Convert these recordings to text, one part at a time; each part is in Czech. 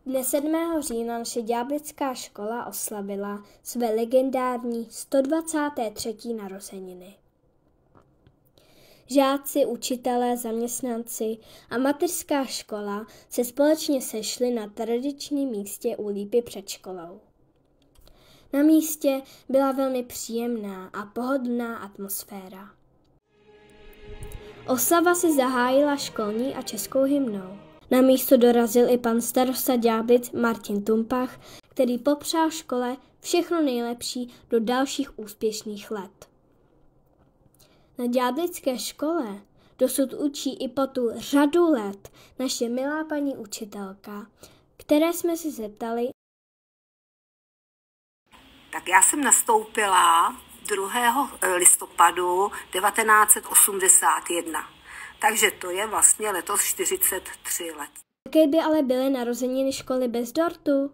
Dne 7. října naše ďáblická škola oslavila své legendární 123. narozeniny. Žáci, učitelé, zaměstnanci a mateřská škola se společně sešli na tradičním místě u lípy před školou. Na místě byla velmi příjemná a pohodlná atmosféra. Oslava se zahájila školní a českou hymnou. Na místo dorazil i pan starosta Ďáblic Martin Tumpach, který popřál škole všechno nejlepší do dalších úspěšných let. Na ďáblické škole dosud učí i po tu řadu let naše milá paní učitelka, které jsme se zeptali. Tak já jsem nastoupila 2. listopadu 1981. Takže to je vlastně letos 43 let. Jaké by ale byly narozeniny školy bez dortu?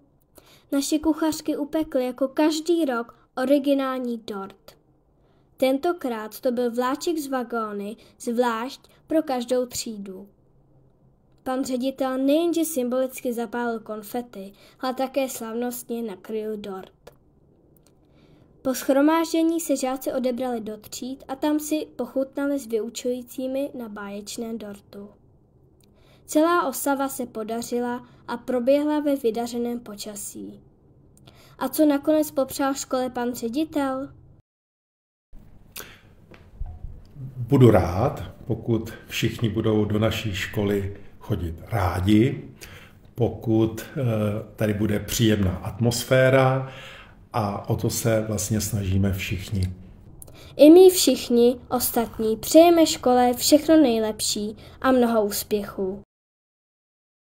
Naše kuchařky upekly jako každý rok originální dort. Tentokrát to byl vláček z vagóny, zvlášť pro každou třídu. Pan ředitel nejenže symbolicky zapálil konfety, ale také slavnostně nakryl dort. Po shromáždění se žáci odebrali do tříd a tam si pochutnali s vyučujícími na báječném dortu. Celá oslava se podařila a proběhla ve vydařeném počasí. A co nakonec popřál škole pan ředitel? Budu rád, pokud všichni budou do naší školy chodit rádi, pokud tady bude příjemná atmosféra a o to se vlastně snažíme všichni. I my všichni ostatní přejeme škole všechno nejlepší a mnoho úspěchů.